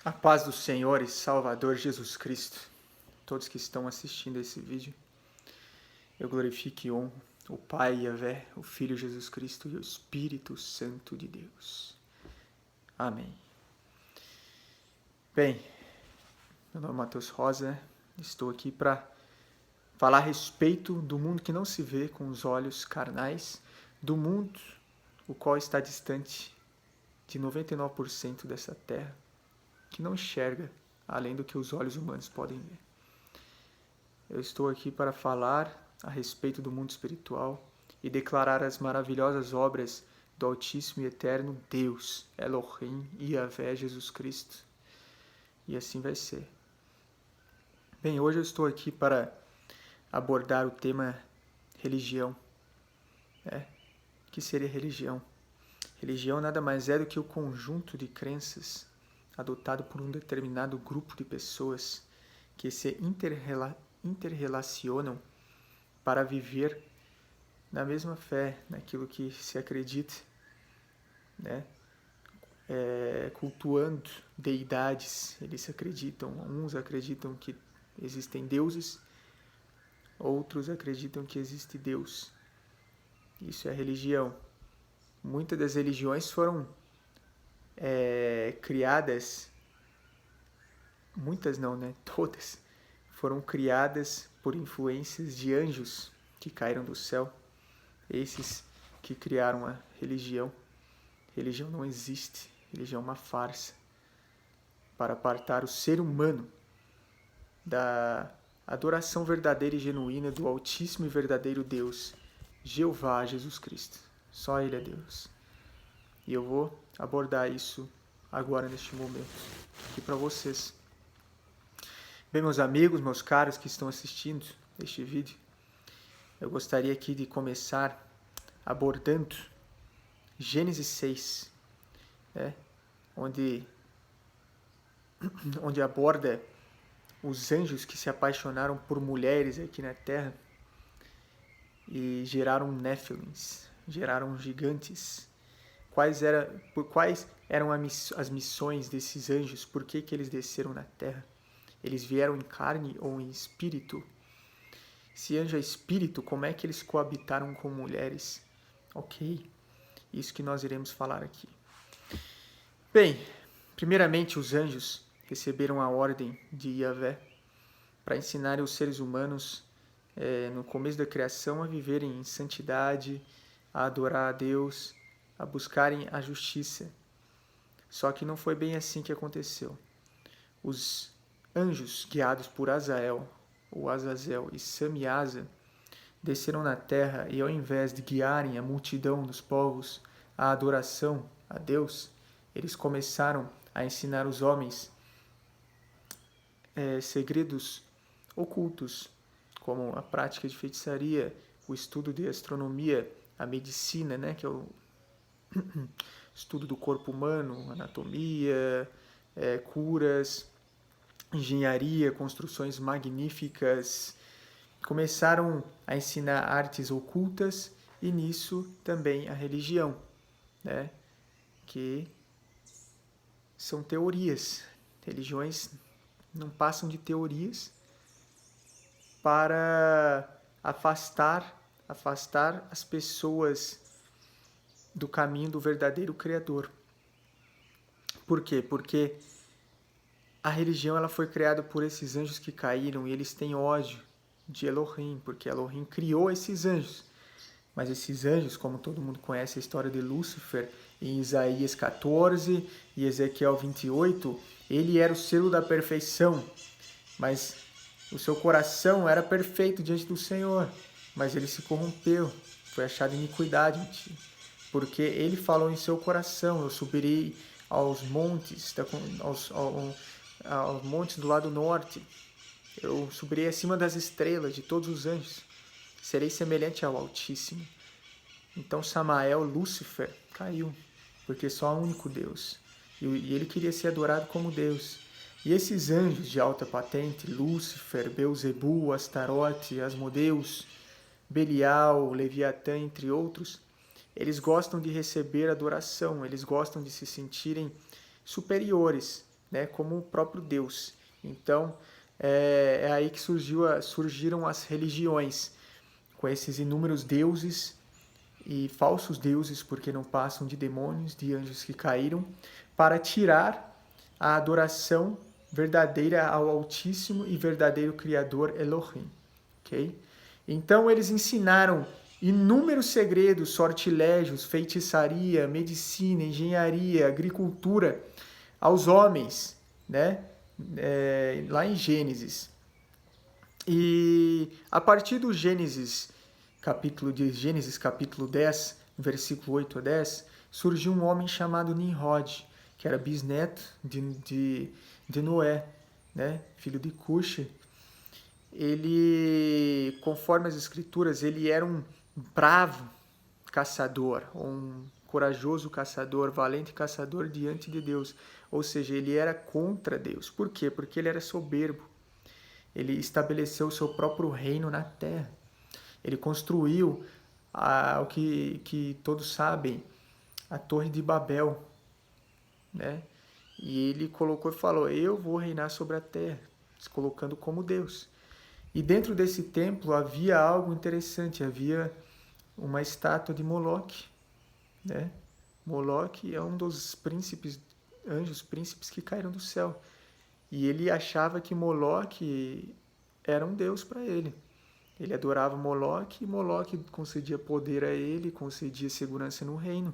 A paz do Senhor e Salvador Jesus Cristo, todos que estão assistindo esse vídeo, eu glorifico e honro o Pai Yahvé, o Filho Jesus Cristo e o Espírito Santo de Deus. Amém. Bem, meu nome é Matheus Rosa, estou aqui para falar a respeito do mundo que não se vê com os olhos carnais, do mundo o qual está distante de 99% dessa terra, que não enxerga além do que os olhos humanos podem ver. Eu estou aqui para falar a respeito do mundo espiritual e declarar as maravilhosas obras do Altíssimo e Eterno Deus, Elohim e Yahvé Jesus Cristo. E assim vai ser. Bem, hoje eu estou aqui para abordar o tema religião. O que seria religião? Religião nada mais é do que o conjunto de crenças adotado por um determinado grupo de pessoas que se interrelacionam para viver na mesma fé, naquilo que se acredita, né? Cultuando deidades. Eles acreditam, uns acreditam que existem deuses, outros acreditam que existe Deus. Isso é religião. Muitas das religiões foram criadas, muitas não, né? Todas foram criadas por influências de anjos que caíram do céu. Esses que criaram a religião. Religião não existe. Religião é uma farsa para apartar o ser humano da adoração verdadeira e genuína do Altíssimo e verdadeiro Deus, Jeová Jesus Cristo. Só Ele é Deus. E eu vou abordar isso agora, neste momento, aqui para vocês. Bem, meus amigos, meus caros que estão assistindo este vídeo, eu gostaria aqui de começar abordando Gênesis 6, onde aborda os anjos que se apaixonaram por mulheres aqui na Terra e geraram Néfilins, geraram gigantes. Quais eram as missões desses anjos? Por que eles desceram na Terra? Eles vieram em carne ou em espírito? Se anjo é espírito, como é que eles coabitaram com mulheres? Ok, isso que nós iremos falar aqui. Bem, primeiramente os anjos receberam a ordem de Yahvé para ensinarem os seres humanos, no começo da criação, a viverem em santidade, a adorar a Deus, a buscarem a justiça. Só que não foi bem assim que aconteceu. Os anjos, guiados por Azazel e Samiasa, desceram na terra e, ao invés de guiarem a multidão dos povos à adoração a Deus, eles começaram a ensinar os homens segredos ocultos, como a prática de feitiçaria, o estudo de astronomia, a medicina, né, que é o estudo do corpo humano, anatomia, curas, engenharia, construções magníficas. Começaram a ensinar artes ocultas e nisso também a religião, né? Que são teorias. Religiões não passam de teorias para afastar as pessoas do caminho do verdadeiro Criador. Por quê? Porque a religião ela foi criada por esses anjos que caíram e eles têm ódio de Elohim, porque Elohim criou esses anjos. Mas esses anjos, como todo mundo conhece a história de Lúcifer, em Isaías 14 e Ezequiel 28, ele era o selo da perfeição, mas o seu coração era perfeito diante do Senhor, mas ele se corrompeu, foi achado iniquidade em ti, porque ele falou em seu coração: eu subirei aos montes, aos montes do lado norte, eu subirei acima das estrelas de todos os anjos, serei semelhante ao Altíssimo. Então Samael, Lúcifer, caiu, porque só há um único Deus. E ele queria ser adorado como Deus. E esses anjos de alta patente, Lúcifer, Beuzebu, Astarote, Asmodeus, Belial, Leviatã, entre outros, eles gostam de receber adoração, eles gostam de se sentirem superiores, né, como o próprio Deus. Então, é aí que surgiram as religiões, com esses inúmeros deuses e falsos deuses, porque não passam de demônios, de anjos que caíram, para tirar a adoração verdadeira ao Altíssimo e verdadeiro Criador Elohim. Okay? Então eles ensinaram inúmeros segredos, sortilégios, feitiçaria, medicina, engenharia, agricultura aos homens, né? Lá em Gênesis. E a partir do Gênesis capítulo 10, versículo 8 a 10, surgiu um homem chamado Nimrod, que era bisneto de Noé, né? Filho de Cuxi. Ele, conforme as escrituras, ele era um bravo caçador, um corajoso caçador, valente caçador diante de Deus. Ou seja, ele era contra Deus. Por quê? Porque ele era soberbo. Ele estabeleceu o seu próprio reino na terra. Ele construiu o que todos sabem, a Torre de Babel, né? E ele colocou e falou, eu vou reinar sobre a terra, se colocando como Deus. E dentro desse templo havia algo interessante, havia uma estátua de Moloque, né? Moloque é um dos anjos príncipes que caíram do céu. E ele achava que Moloque era um deus para ele. Ele adorava Moloque e Moloque concedia poder a ele, concedia segurança no reino.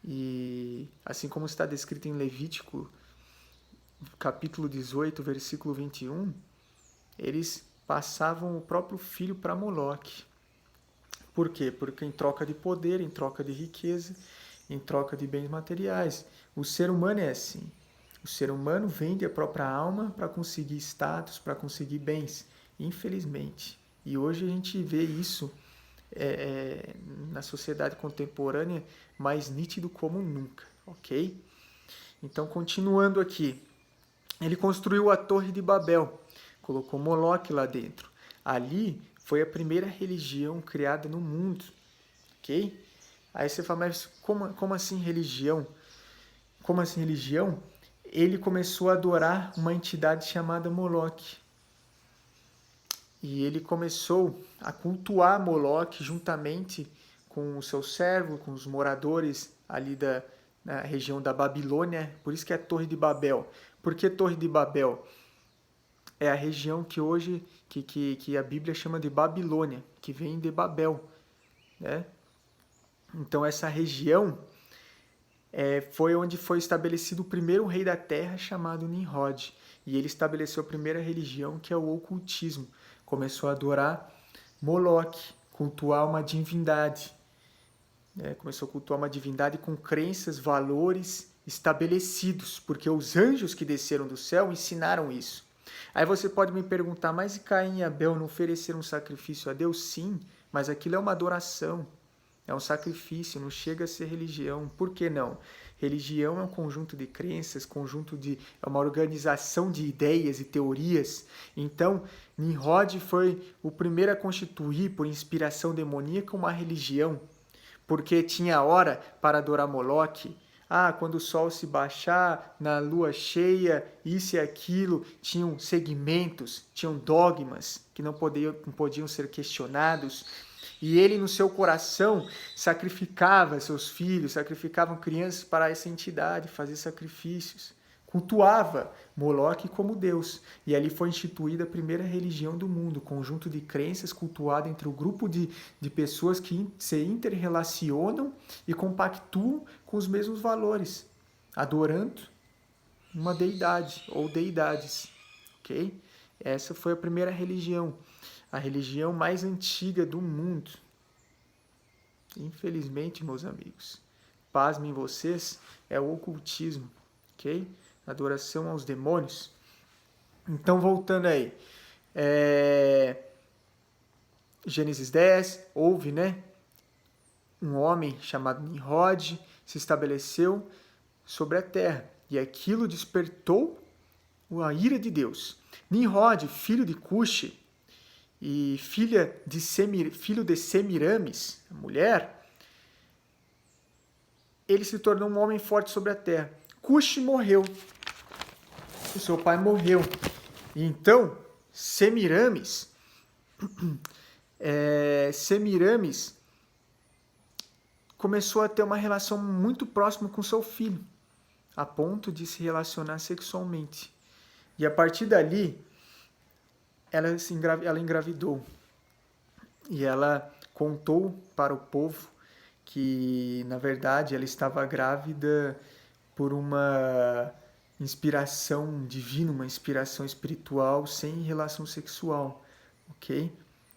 E assim como está descrito em Levítico, capítulo 18, versículo 21, eles passavam o próprio filho para Moloque. Por quê? Porque em troca de poder, em troca de riqueza, em troca de bens materiais. O ser humano é assim. O ser humano vende a própria alma para conseguir status, para conseguir bens, infelizmente. E hoje a gente vê isso na sociedade contemporânea mais nítido como nunca, ok? Então, continuando aqui. Ele construiu a Torre de Babel, colocou Moloque lá dentro. Ali foi a primeira religião criada no mundo, ok? Aí você fala, mas como assim religião? Como assim religião? Ele começou a adorar uma entidade chamada Moloque. E ele começou a cultuar Moloque juntamente com o seu servo, com os moradores ali na região da Babilônia. Por isso que é Torre de Babel. Por que Torre de Babel? É a região que hoje que a Bíblia chama de Babilônia, que vem de Babel, né? Então essa região foi onde foi estabelecido o primeiro rei da terra, chamado Nimrod. E ele estabeleceu a primeira religião, que é o ocultismo. Começou a adorar Moloque, cultuar uma divindade. Começou a cultuar uma divindade com crenças, valores estabelecidos, porque os anjos que desceram do céu ensinaram isso. Aí você pode me perguntar, mas Caim e Abel não ofereceram um sacrifício a Deus? Sim, mas aquilo é uma adoração. É um sacrifício, não chega a ser religião. Por que não? Religião é um conjunto de crenças, é uma organização de ideias e teorias. Então, Nimrod foi o primeiro a constituir, por inspiração demoníaca, uma religião. Porque tinha hora para adorar Moloque. Quando o sol se baixar, na lua cheia, isso e aquilo. Tinham segmentos, tinham dogmas que não podiam ser questionados. E ele, no seu coração, sacrificava seus filhos, sacrificavam crianças para essa entidade, fazia sacrifícios. Cultuava Moloque como Deus. E ali foi instituída a primeira religião do mundo, conjunto de crenças cultuado entre o grupo de pessoas que se interrelacionam e compactuam com os mesmos valores, adorando uma deidade ou deidades. Ok? Essa foi a primeira religião. A religião mais antiga do mundo. Infelizmente, meus amigos, pasmem vocês, é o ocultismo, ok? Adoração aos demônios. Então, voltando aí. Gênesis 10, houve, um homem chamado Nimrod, se estabeleceu sobre a terra. E aquilo despertou a ira de Deus. Nimrod, filho de Cuxi, e filho de Semiramis, a mulher, ele se tornou um homem forte sobre a terra. Cuxi morreu. o seu pai morreu. Então, Semiramis começou a ter uma relação muito próxima com seu filho, a ponto de se relacionar sexualmente. E a partir dali, ela engravidou. E ela contou para o povo que, na verdade, ela estava grávida por uma inspiração divina, uma inspiração espiritual sem relação sexual, ok?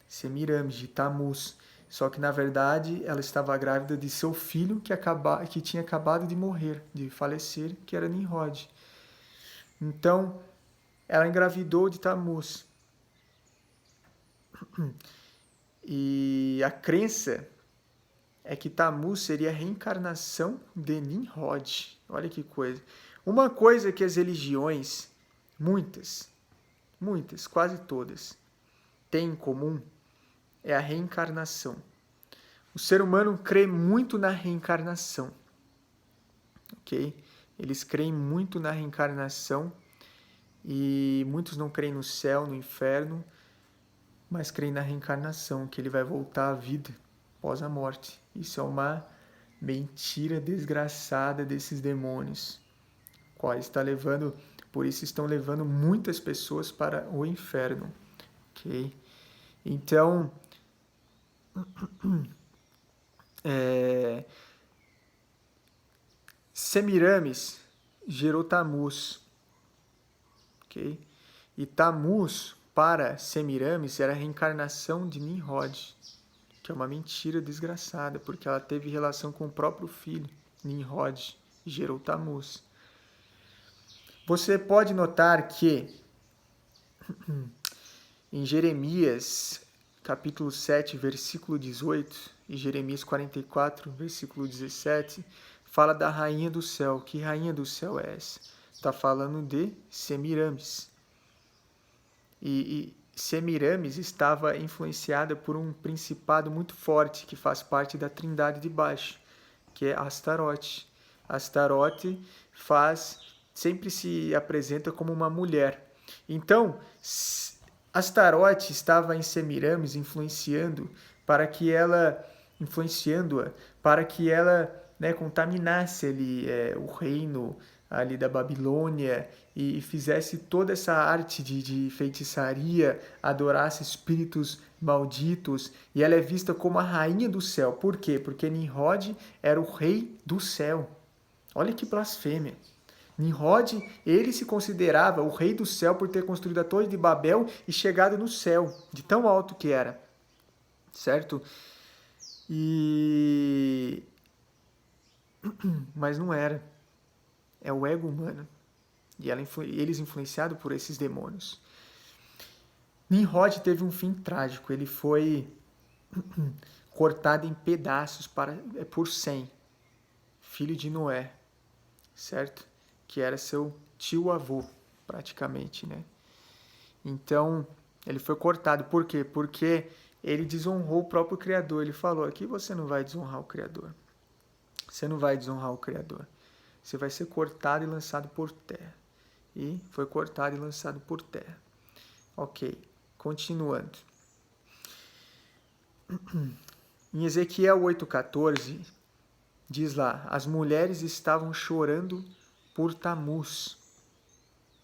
Semiramis, de Tammuz. Só que, na verdade, ela estava grávida de seu filho que tinha acabado de morrer, de falecer, que era Nimrod. Então, ela engravidou de Tammuz. E a crença é que Tammuz seria a reencarnação de Nimrod. Olha que coisa. Uma coisa que as religiões, muitas, quase todas, têm em comum é a reencarnação. O ser humano crê muito na reencarnação, ok? Eles creem muito na reencarnação e muitos não creem no céu, no inferno, mas creem na reencarnação, que ele vai voltar à vida após a morte. Isso é uma mentira desgraçada desses demônios, quais por isso estão levando muitas pessoas para o inferno, ok? Então, Semiramis gerou Tammuz, ok? E Tammuz, para Semiramis, era a reencarnação de Nimrod, que é uma mentira desgraçada, porque ela teve relação com o próprio filho, Nimrod, e gerou Tammuz. Você pode notar que em Jeremias, capítulo 7, versículo 18, e Jeremias 44, versículo 17, fala da rainha do céu. Que rainha do céu é essa? Está falando de Semiramis. E Semiramis estava influenciada por um principado muito forte que faz parte da trindade de baixo, que é Astarote. Astarote sempre se apresenta como uma mulher. Então, Astarote estava em Semiramis influenciando-a para que ela contaminasse ali o reino ali da Babilônia e fizesse toda essa arte de feitiçaria, adorasse espíritos malditos, e ela é vista como a rainha do céu. Por quê? Porque Nimrod era o rei do céu. Olha que blasfêmia. Nimrod, ele se considerava o rei do céu por ter construído a Torre de Babel e chegado no céu, de tão alto que era. Certo? Mas não era. É o ego humano. E eles influenciados por esses demônios. Nimrod teve um fim trágico. Ele foi cortado em pedaços por Sem, filho de Noé, certo? Que era seu tio-avô, praticamente, né? Então, ele foi cortado. Por quê? Porque ele desonrou o próprio Criador. Ele falou, aqui você não vai desonrar o Criador. Você não vai desonrar o Criador. Você vai ser cortado e lançado por terra. E foi cortado e lançado por terra. Ok, continuando. Em Ezequiel 8,14, diz lá, as mulheres estavam chorando por Tammuz.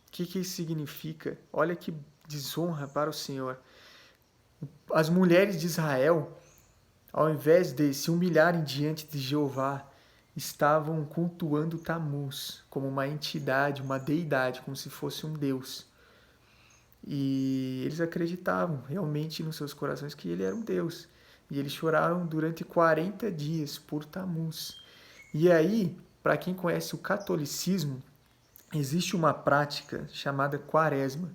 O que isso significa? Olha que desonra para o Senhor. As mulheres de Israel, ao invés de se humilharem diante de Jeová, estavam cultuando Tammuz como uma entidade, uma deidade, como se fosse um deus. E eles acreditavam realmente nos seus corações que ele era um deus. E eles choraram durante 40 dias por Tammuz. E aí, para quem conhece o catolicismo, existe uma prática chamada quaresma,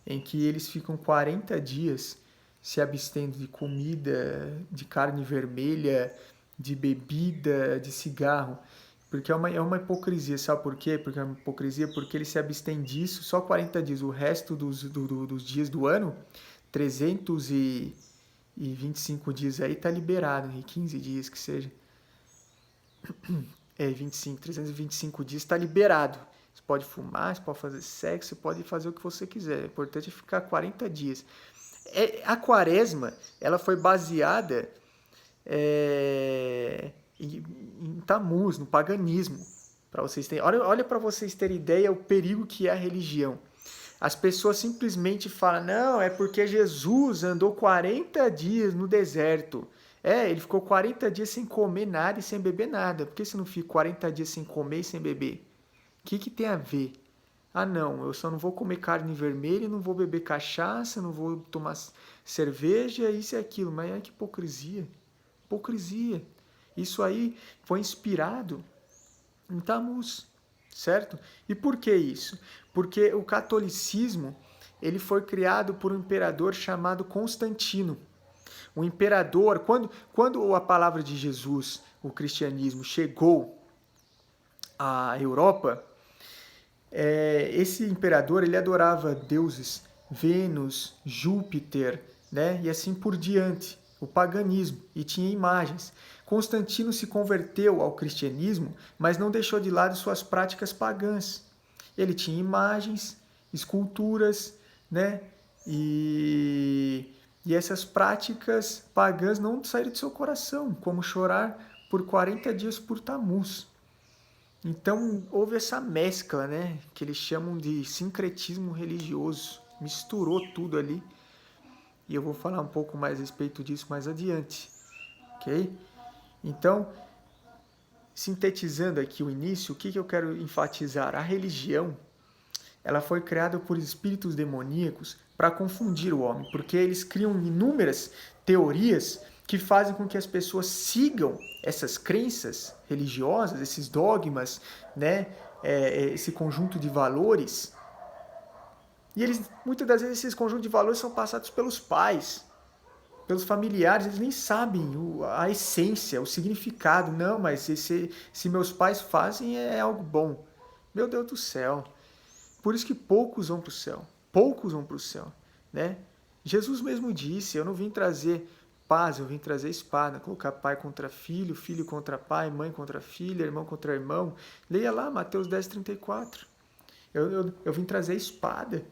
em que eles ficam 40 dias se abstendo de comida, de carne vermelha, de bebida, de cigarro. Porque é uma hipocrisia, sabe por quê? Porque é uma hipocrisia porque eles se abstêm disso só 40 dias. O resto dos dias do ano, 325 dias aí, tá liberado, e 15 dias que seja. 325 dias está liberado. Você pode fumar, você pode fazer sexo, você pode fazer o que você quiser. O importante é ficar 40 dias. A quaresma, ela foi baseada em Tammuz, no paganismo. Olha para vocês terem ideia o perigo que é a religião. As pessoas simplesmente falam, não, é porque Jesus andou 40 dias no deserto. Ele ficou 40 dias sem comer nada e sem beber nada. Por que você não fica 40 dias sem comer e sem beber? O que tem a ver? Ah, não, eu só não vou comer carne vermelha, não vou beber cachaça, não vou tomar cerveja, isso e aquilo. Mas que hipocrisia. Hipocrisia. Isso aí foi inspirado em Tammuz, certo? E por que isso? Porque o catolicismo ele foi criado por um imperador chamado Constantino. O imperador, quando a palavra de Jesus, o cristianismo, chegou à Europa, esse imperador ele adorava deuses, Vênus, Júpiter, né? E assim por diante, o paganismo, e tinha imagens. Constantino se converteu ao cristianismo, mas não deixou de lado suas práticas pagãs. Ele tinha imagens, esculturas, né? E essas práticas pagãs não saíram de seu coração, como chorar por 40 dias por Tammuz. Então houve essa mescla, né? Que eles chamam de sincretismo religioso. Misturou tudo ali. E eu vou falar um pouco mais a respeito disso mais adiante. Ok? Então, sintetizando aqui o início, o que eu quero enfatizar? A religião, ela foi criada por espíritos demoníacos para confundir o homem, porque eles criam inúmeras teorias que fazem com que as pessoas sigam essas crenças religiosas, esses dogmas, né? Esse conjunto de valores. E muitas das vezes esses conjuntos de valores são passados pelos pais, pelos familiares, eles nem sabem a essência, o significado. Não, mas se meus pais fazem é algo bom. Meu Deus do céu. Por isso que poucos vão para o céu. Poucos vão para o céu, né? Jesus mesmo disse, eu não vim trazer paz, eu vim trazer espada, colocar pai contra filho, filho contra pai, mãe contra filha, irmão contra irmão. Leia lá Mateus 10:34. Eu vim trazer espada.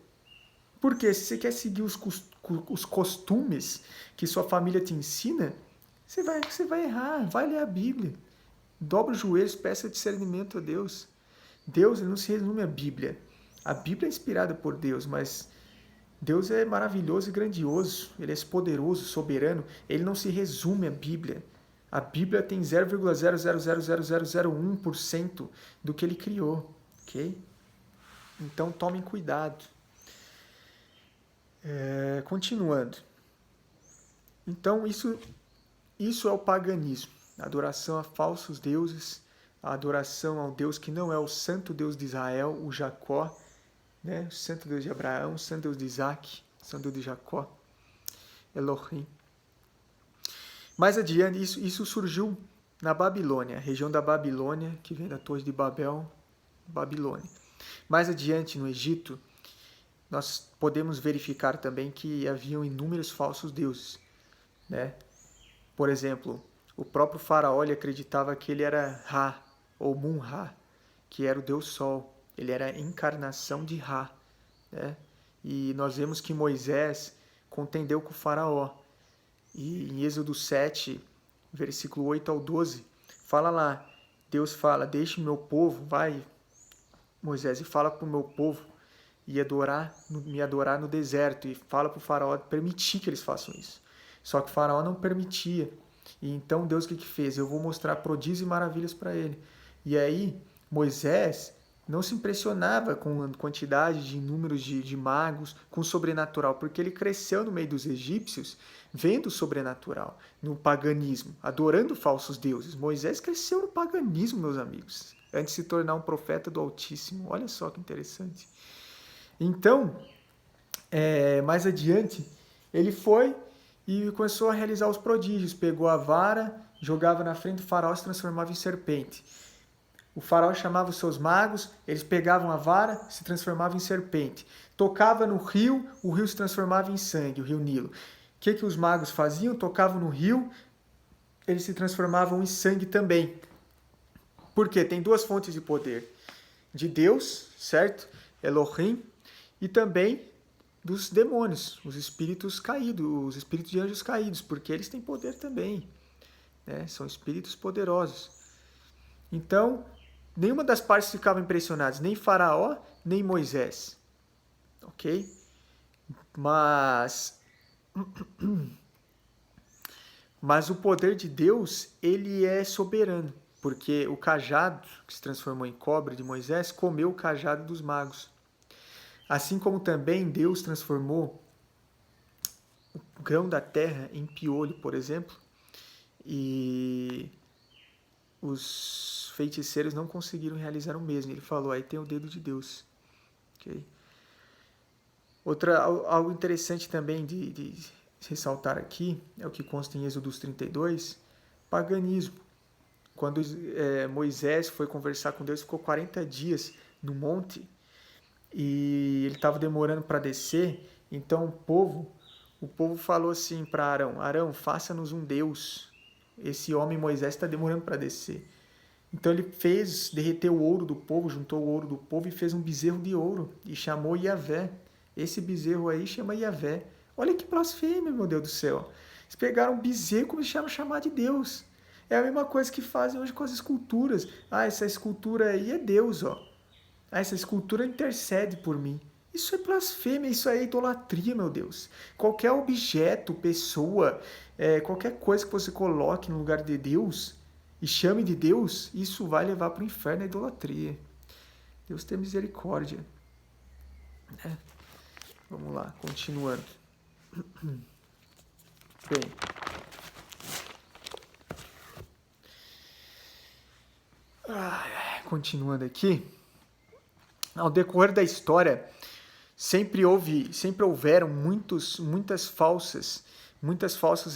Porque se você quer seguir os costumes que sua família te ensina, você vai errar. Vai ler a Bíblia. Dobra os joelhos, peça discernimento a Deus. Deus ele não se resume à Bíblia. A Bíblia é inspirada por Deus, mas Deus é maravilhoso e grandioso. Ele é poderoso, soberano. Ele não se resume à Bíblia. A Bíblia tem 0,0000001% do que ele criou. Ok? Então tomem cuidado. Continuando. Então, isso é o paganismo. A adoração a falsos deuses, a adoração ao Deus que não é o santo Deus de Israel, o Jacó, né? O santo Deus de Abraão, o santo Deus de Isaac, o santo Deus de Jacó, Elohim. Mais adiante, isso surgiu na Babilônia, a região da Babilônia, que vem da Torre de Babel, Babilônia. Mais adiante, no Egito, nós podemos verificar também que haviam inúmeros falsos deuses, né? Por exemplo, o próprio faraó ele acreditava que ele era Ra, ou Mun-Ra, que era o Deus Sol. Ele era a encarnação de Ra, né? E nós vemos que Moisés contendeu com o faraó. E em Êxodo 7, versículo 8 ao 12, fala lá, Deus fala, deixe meu povo, vai, Moisés, e fala para o meu povo, e me adorar no deserto, e fala para o faraó permitir que eles façam isso. Só que o faraó não permitia. E então Deus o que fez? Eu vou mostrar prodígios e maravilhas para ele. E aí Moisés não se impressionava com a quantidade de números de magos, com o sobrenatural, porque ele cresceu no meio dos egípcios vendo o sobrenatural, no paganismo, adorando falsos deuses. Moisés cresceu no paganismo, meus amigos, antes de se tornar um profeta do Altíssimo. Olha só que interessante. Então, mais adiante, ele foi e começou a realizar os prodígios. Pegou a vara, jogava na frente do faraó e se transformava em serpente. O faraó chamava os seus magos, eles pegavam a vara, se transformavam em serpente. Tocava no rio, o rio se transformava em sangue, o rio Nilo. O que os magos faziam? Tocavam no rio, eles se transformavam em sangue também. Por quê? Tem duas fontes de poder. de Deus, certo? Elohim, e também dos demônios, os espíritos caídos, os espíritos de anjos caídos, porque eles têm poder também, né? São espíritos poderosos. Então, nenhuma das partes ficava impressionadas, nem Faraó, nem Moisés, ok? Mas o poder de Deus, ele é soberano, porque o cajado que se transformou em cobra de Moisés comeu o cajado dos magos. Assim como também Deus transformou o grão da terra em piolho, por exemplo, e os feiticeiros não conseguiram realizar o mesmo. Ele falou, aí tem o dedo de Deus. Okay? Algo interessante também de ressaltar aqui, é o que consta em Êxodo 32, paganismo. Quando Moisés foi conversar com Deus, ficou 40 dias no monte e ele estava demorando para descer, então o povo falou assim para Arão, Arão, faça-nos um Deus, esse homem Moisés está demorando para descer. Então ele derreteu o ouro do povo, juntou o ouro do povo e fez um bezerro de ouro e chamou Yavé. Esse bezerro aí chama Yavé. Olha que blasfêmia, meu Deus do céu. Eles pegaram um bezerro e começaram a chamar de Deus. É a mesma coisa que fazem hoje com as esculturas. Ah, essa escultura aí é Deus, ó. Ah, essa escultura intercede por mim. Isso é blasfêmia, isso é idolatria, meu Deus. Qualquer objeto, pessoa, qualquer coisa que você coloque no lugar de Deus e chame de Deus, isso vai levar para o inferno a idolatria. Deus tem misericórdia. Vamos lá, continuando. Bem, continuando aqui, ao decorrer da história, sempre houveram muitas falsas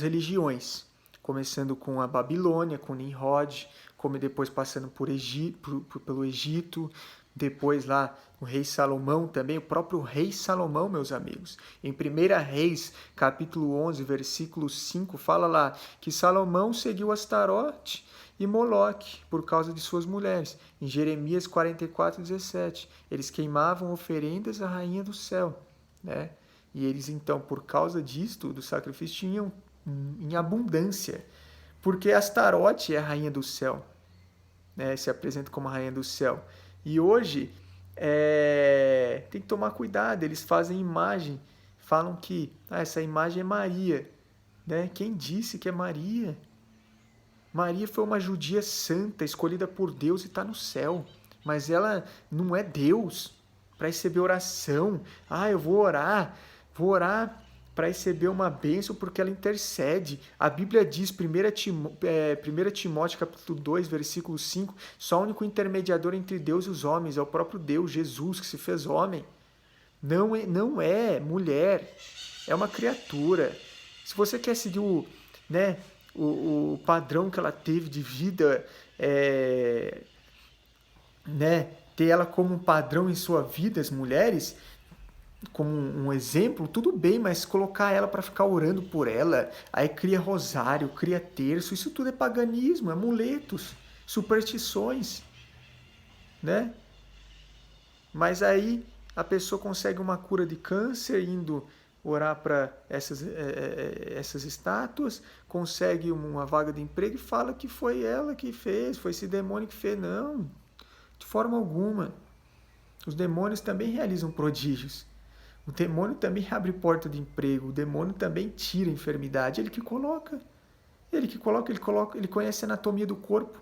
religiões, começando com a Babilônia, com Nimrod, como depois passando pelo Egito, depois lá o rei Salomão também, o próprio rei Salomão, meus amigos. Em 1 Reis, capítulo 11, versículo 5, fala lá que Salomão seguiu Astarote e Moloque por causa de suas mulheres. Em Jeremias 44, 17, eles queimavam oferendas à rainha do céu, né? E eles então, por causa disto, do sacrifício, tinham em abundância, porque Astarote é a rainha do céu, né? Se apresenta como a rainha do céu. E hoje tem que tomar cuidado, eles fazem imagem, falam que essa imagem é Maria, né? Quem disse que é Maria? Maria foi uma judia santa, escolhida por Deus e está no céu. Mas ela não é Deus para receber oração. Eu vou orar para receber uma bênção porque ela intercede. A Bíblia diz, 1 Timóteo capítulo 2, versículo 5, só o único intermediador entre Deus e os homens é o próprio Deus, Jesus, que se fez homem. Não é mulher, é uma criatura. Se você quer seguir o padrão que ela teve de vida, ter ela como um padrão em sua vida, as mulheres, como um exemplo, tudo bem, mas colocar ela para ficar orando por ela, aí cria rosário, cria terço, isso tudo é paganismo, é amuletos, superstições, né? Mas aí a pessoa consegue uma cura de câncer indo orar para essas estátuas, consegue uma vaga de emprego e fala que foi ela que fez, foi esse demônio que fez. Não, de forma alguma. Os demônios também realizam prodígios. O demônio também abre porta de emprego, o demônio também tira a enfermidade. Ele coloca, ele conhece a anatomia do corpo.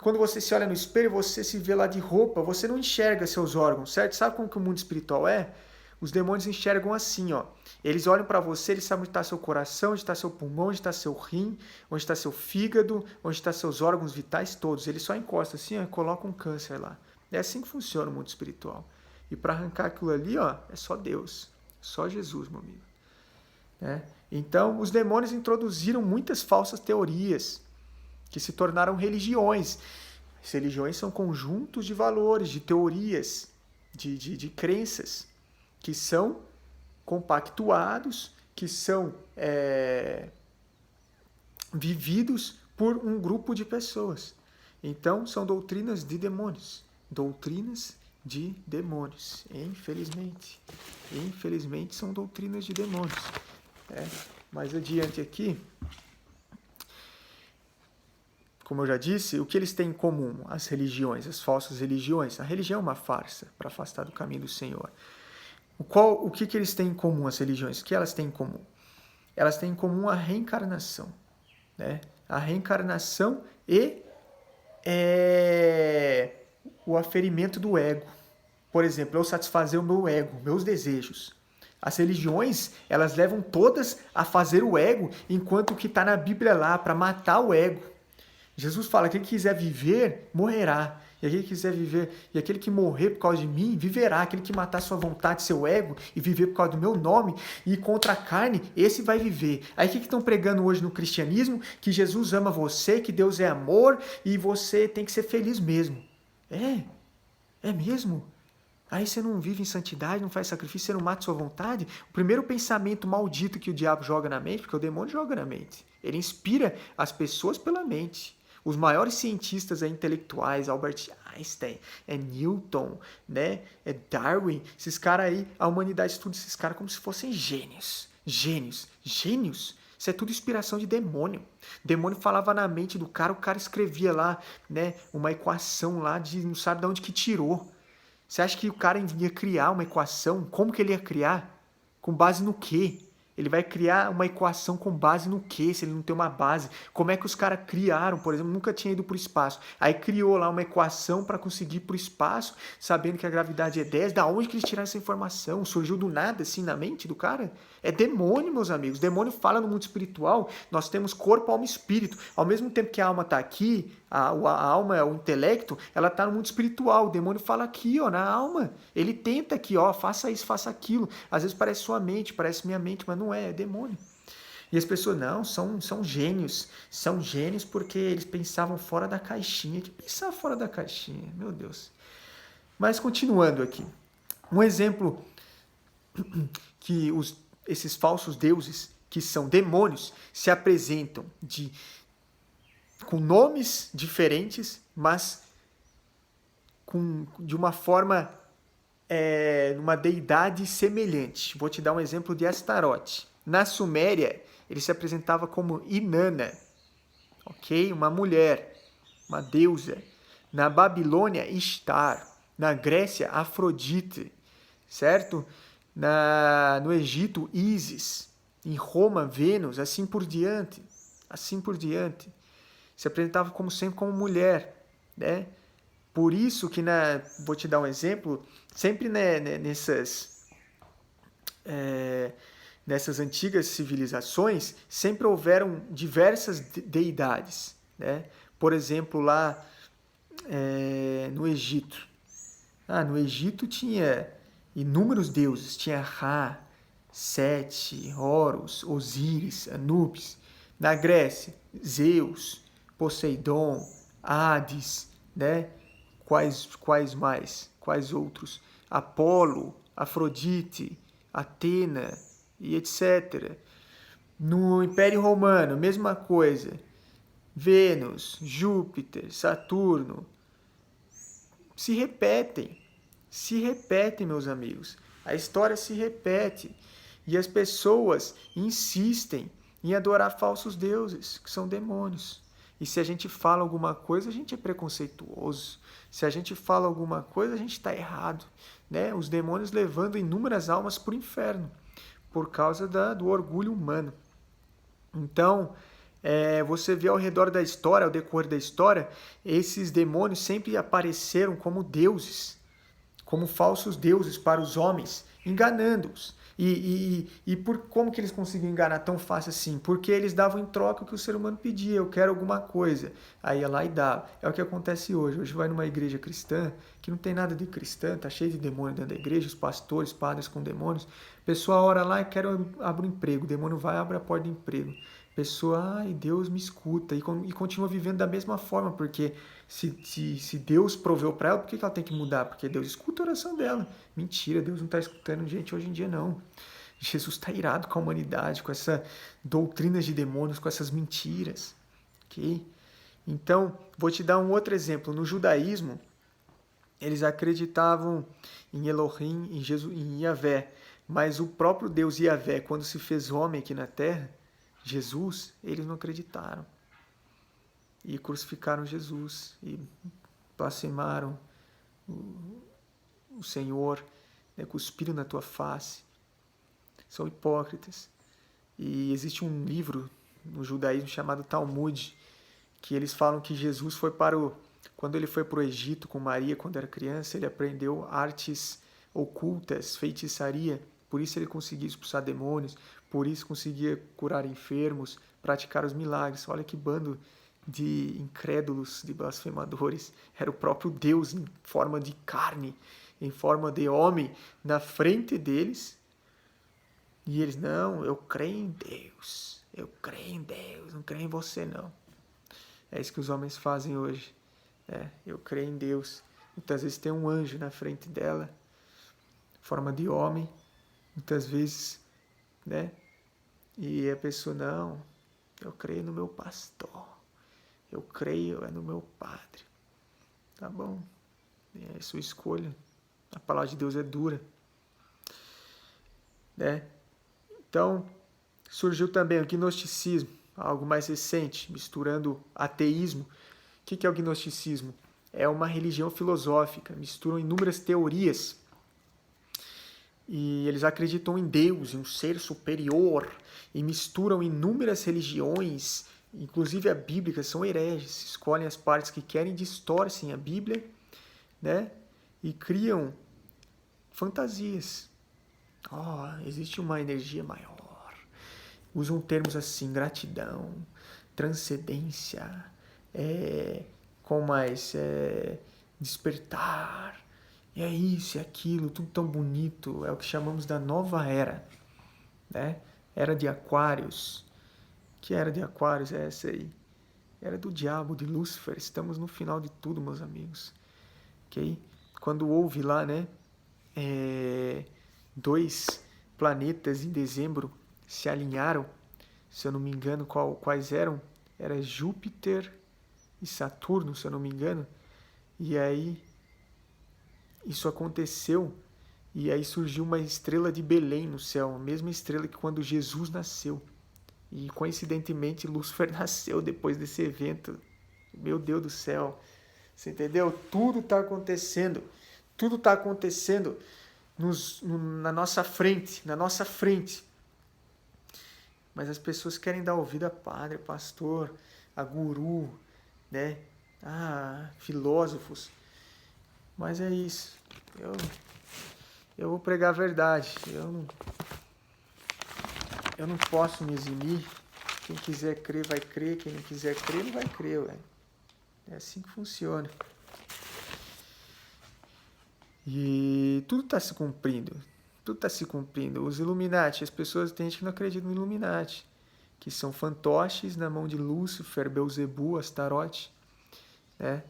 Quando você se olha no espelho, você se vê lá de roupa, você não enxerga seus órgãos, certo? Sabe como que o mundo espiritual é? Os demônios enxergam assim, ó. Eles olham para você, eles sabem onde está seu coração, onde está seu pulmão, onde está seu rim, onde está seu fígado, onde estão seus órgãos vitais todos. Eles só encostam assim, ó, e colocam um câncer lá. É assim que funciona o mundo espiritual. E para arrancar aquilo ali, ó, é só Deus. Só Jesus, meu amigo. Então, os demônios introduziram muitas falsas teorias que se tornaram religiões. As religiões são conjuntos de valores, de teorias, de crenças, que são compactuados, que são vividos por um grupo de pessoas. Então, são doutrinas de demônios. doutrinas de demônios. Infelizmente. Infelizmente são doutrinas de demônios. Mais adiante aqui, como eu já disse, o que eles têm em comum? As religiões, as falsas religiões. A religião é uma farsa para afastar do caminho do Senhor. O que eles têm em comum, as religiões? O que elas têm em comum? Elas têm em comum a reencarnação. Né? A reencarnação e o aferimento do ego. Por exemplo, eu satisfazer o meu ego, meus desejos. As religiões, elas levam todas a fazer o ego, enquanto o que está na Bíblia lá, para matar o ego. Jesus fala que quem quiser viver, morrerá. E aquele que quiser viver, e aquele que morrer por causa de mim, viverá. Aquele que matar sua vontade, seu ego, e viver por causa do meu nome, e contra a carne, esse vai viver. Aí o que estão pregando hoje no cristianismo? Que Jesus ama você, que Deus é amor, e você tem que ser feliz mesmo. É mesmo? Aí você não vive em santidade, não faz sacrifício, você não mata sua vontade. O primeiro pensamento maldito que o diabo joga na mente, porque o demônio joga na mente, ele inspira as pessoas pela mente. Os maiores cientistas intelectuais, Albert Einstein, Newton, né? Darwin, esses caras aí, a humanidade estuda esses caras como se fossem gênios. Gênios. Gênios? Isso é tudo inspiração de demônio. O demônio falava na mente do cara, o cara escrevia lá, né? Uma equação lá, de não sabe de onde que tirou. Você acha que o cara ia criar uma equação? Como que ele ia criar? Com base no quê? Ele vai criar uma equação com base no quê, se ele não tem uma base? Como é que os caras criaram, por exemplo, nunca tinha ido para o espaço. Aí criou lá uma equação para conseguir ir para o espaço, sabendo que a gravidade é 10. Da onde que eles tiraram essa informação? Surgiu do nada, assim, na mente do cara? É demônio, meus amigos. Demônio fala no mundo espiritual. Nós temos corpo, alma e espírito. Ao mesmo tempo que a alma está aqui, a alma, o intelecto, ela está no mundo espiritual. O demônio fala aqui, ó, na alma. Ele tenta aqui, ó, faça isso, faça aquilo. Às vezes parece sua mente, parece minha mente, mas não é demônio. E as pessoas, não, são gênios. São gênios porque eles pensavam fora da caixinha. Que pensar fora da caixinha? Meu Deus. Mas continuando aqui. Um exemplo que esses falsos deuses, que são demônios, se apresentam com nomes diferentes, mas de uma forma, uma deidade semelhante. Vou te dar um exemplo de Astarote. Na Suméria, ele se apresentava como Inanna, ok? Uma mulher, uma deusa. Na Babilônia, Ishtar. Na Grécia, Afrodite, certo? No Egito, Ísis. Em Roma, Vênus, assim por diante. Assim por diante. Se apresentava sempre como mulher, né? Por isso que, vou te dar um exemplo, sempre nessas antigas civilizações, sempre houveram diversas deidades, né? Por exemplo, lá no Egito. No Egito tinha inúmeros deuses, tinha Ra, Sete, Horus, Osíris, Anubis. Na Grécia, Zeus, Poseidon, Hades, né? Quais mais? Quais outros? Apolo, Afrodite, Atena e etc. No Império Romano, mesma coisa. Vênus, Júpiter, Saturno. Se repetem, meus amigos. A história se repete. E as pessoas insistem em adorar falsos deuses, que são demônios. E se a gente fala alguma coisa, a gente é preconceituoso. Se a gente fala alguma coisa, a gente está errado. Né? Os demônios levando inúmeras almas para o inferno, por causa do orgulho humano. Então, você vê ao redor da história, ao decorrer da história, esses demônios sempre apareceram como deuses, como falsos deuses para os homens, enganando-os. E como que eles conseguiam enganar tão fácil assim? Porque eles davam em troca o que o ser humano pedia. Eu quero alguma coisa. Aí ia lá e dava. É o que acontece hoje. Hoje vai numa igreja cristã, que não tem nada de cristã, tá cheio de demônio dentro da igreja, os pastores, padres com demônios. A pessoa ora lá e quer abrir um emprego. O demônio vai e abre a porta de emprego. A pessoa, Deus me escuta. E continua vivendo da mesma forma, porque se Deus proveu para ela, por que ela tem que mudar? Porque Deus escuta a oração dela. Mentira, Deus não está escutando gente hoje em dia, não. Jesus está irado com a humanidade, com essas doutrinas de demônios, com essas mentiras. Okay? Então, vou te dar um outro exemplo. No judaísmo, eles acreditavam em Elohim, em Jesus, em Yahvé, mas o próprio Deus Yahvé, quando se fez homem aqui na terra, Jesus, eles não acreditaram. E crucificaram Jesus e blasfemaram o Senhor, né, cuspiram na tua face. São hipócritas. E existe um livro no judaísmo chamado Talmud, que eles falam que Jesus foi quando ele foi para o Egito com Maria, quando era criança, ele aprendeu artes ocultas, feitiçaria, por isso ele conseguia expulsar demônios, por isso conseguia curar enfermos, praticar os milagres. Olha que bando de incrédulos, de blasfemadores. Era o próprio Deus em forma de carne, em forma de homem, na frente deles. E eles, não, eu creio em Deus, não creio em você não. É isso que os homens fazem hoje. Eu creio em Deus. Muitas vezes tem um anjo na frente dela, forma de homem, muitas vezes, né? E a pessoa, não, eu creio no meu pastor, eu creio no meu padre. Tá bom, é sua escolha. A palavra de Deus é dura, né? Então, surgiu também o gnosticismo, algo mais recente, misturando ateísmo. O que é o gnosticismo? É uma religião filosófica, misturam inúmeras teorias. E eles acreditam em Deus, em um ser superior, e misturam inúmeras religiões, inclusive a bíblica, são hereges, escolhem as partes que querem, distorcem a Bíblia, né? E criam fantasias. Existe uma energia maior. Usam termos assim, gratidão, transcendência, despertar, e é isso e aquilo, tudo tão bonito. É o que chamamos da nova era, né? Era de Aquários. Que era de Aquários é essa aí? Era do diabo, de Lúcifer. Estamos no final de tudo, meus amigos. Ok? Quando houve lá, né? 2 planetas em dezembro se alinharam, se eu não me engano, quais eram? Era Júpiter e Saturno, se eu não me engano. E aí isso aconteceu, e aí surgiu uma estrela de Belém no céu, a mesma estrela que quando Jesus nasceu. E coincidentemente Lúcifer nasceu depois desse evento. Meu Deus do céu, você entendeu? Tudo está acontecendo, na nossa frente, Mas as pessoas querem dar ouvido a padre, a pastor, a guru, né? Filósofos. Mas é isso. Eu vou pregar a verdade. Eu não posso me eximir. Quem quiser crer, vai crer. Quem não quiser crer, não vai crer, ué. É assim que funciona. E tudo está se cumprindo. Os Illuminati, as pessoas, tem gente que não acredita no Illuminati, que são fantoches na mão de Lúcifer, Belzebu, Astarote, né?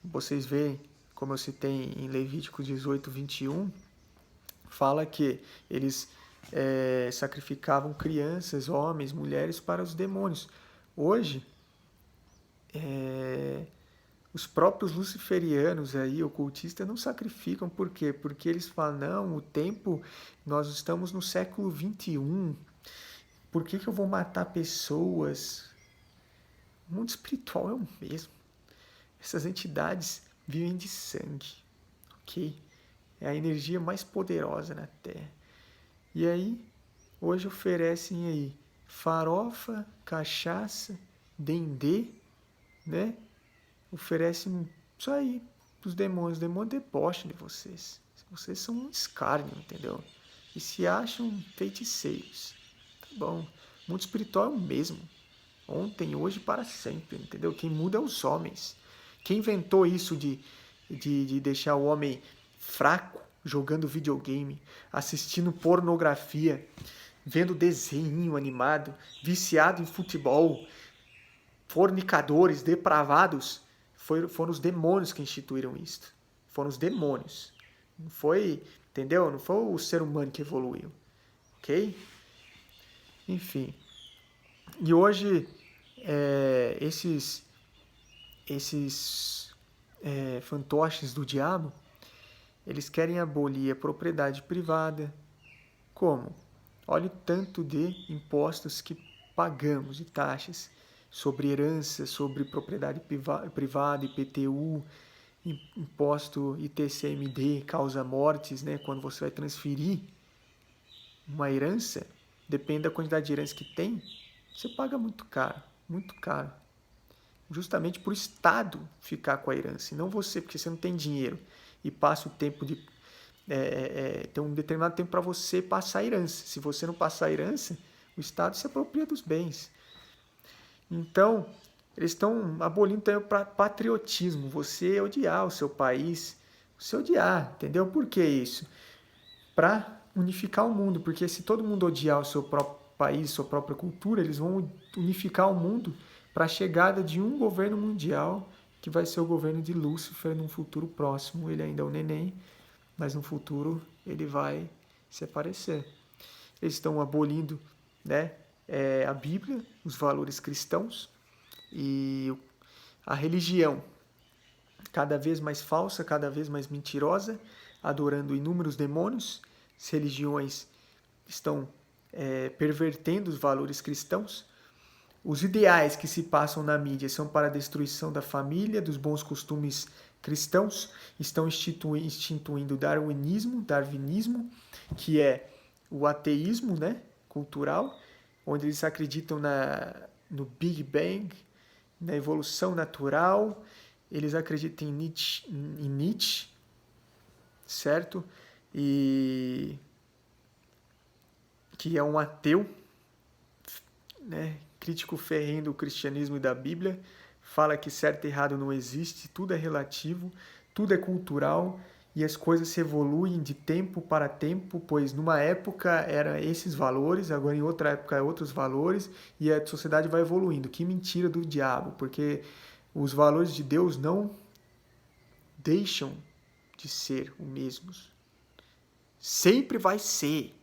Vocês veem, como eu citei em Levítico 18, 21, fala que eles sacrificavam crianças, homens, mulheres para os demônios. Hoje, os próprios luciferianos aí, ocultistas, não sacrificam. Por quê? Porque eles falam, não, nós estamos no século 21. Por que eu vou matar pessoas? O mundo espiritual é o mesmo. Essas entidades vivem de sangue, ok? É a energia mais poderosa na Terra. E aí, hoje oferecem aí farofa, cachaça, dendê, né? Oferecem isso aí pros demônios. Os demônios debocham de vocês. Vocês são um escárnio, entendeu? E se acham feiticeiros. Tá bom. O mundo espiritual é o mesmo. Ontem, hoje, para sempre, entendeu? Quem muda é os homens. Quem inventou isso de deixar o homem fraco, jogando videogame, assistindo pornografia, vendo desenho animado, viciado em futebol, fornicadores, depravados? Foram os demônios que instituíram isso. Foram os demônios. Não foi, entendeu? Não foi o ser humano que evoluiu. Ok? Enfim. E hoje, esses fantoches do diabo, eles querem abolir a propriedade privada. Como? Olha o tanto de impostos que pagamos e taxas sobre herança, sobre propriedade privada, IPTU, imposto ITCMD, causa mortes, né? Quando você vai transferir uma herança, depende da quantidade de herança que tem, você paga muito caro, muito caro. Justamente por o Estado ficar com a herança, e não você, porque você não tem dinheiro e passa o tempo de tem um determinado tempo para você passar a herança. Se você não passar a herança, o Estado se apropria dos bens. Então, eles estão abolindo também o patriotismo. Você odiar o seu país, você odiar, entendeu? Por que isso? Para unificar o mundo, porque se todo mundo odiar o seu próprio país, sua própria cultura, eles vão unificar o mundo para a chegada de um governo mundial, que vai ser o governo de Lúcifer num futuro próximo. Ele ainda é um neném, mas no futuro ele vai se aparecer. Eles estão abolindo, né, a Bíblia, os valores cristãos e a religião, cada vez mais falsa, cada vez mais mentirosa, adorando inúmeros demônios. As religiões estão pervertendo os valores cristãos. Os ideais que se passam na mídia são para a destruição da família, dos bons costumes cristãos, estão instituindo darwinismo, que é o ateísmo, né, cultural, onde eles acreditam no Big Bang, na evolução natural, eles acreditam em Nietzsche, certo? E que é um ateu, né, crítico ferrenho do cristianismo e da Bíblia, fala que certo e errado não existe, tudo é relativo, tudo é cultural e as coisas se evoluem de tempo para tempo, pois numa época eram esses valores, agora em outra época é outros valores e a sociedade vai evoluindo. Que mentira do diabo, porque os valores de Deus não deixam de ser os mesmos. Sempre vai ser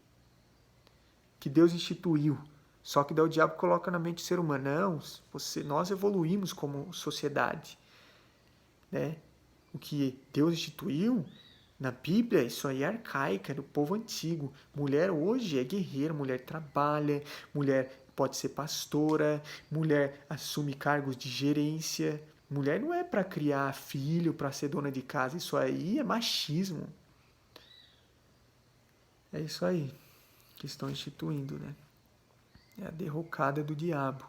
que Deus instituiu. Só que daí o diabo coloca na mente do ser humano, não, nós evoluímos como sociedade. Né? O que Deus instituiu na Bíblia, isso aí é arcaico, é do povo antigo. Mulher hoje é guerreira, mulher trabalha, mulher pode ser pastora, mulher assume cargos de gerência. Mulher não é para criar filho, para ser dona de casa, isso aí é machismo. É isso aí que estão instituindo, né? É a derrocada do diabo.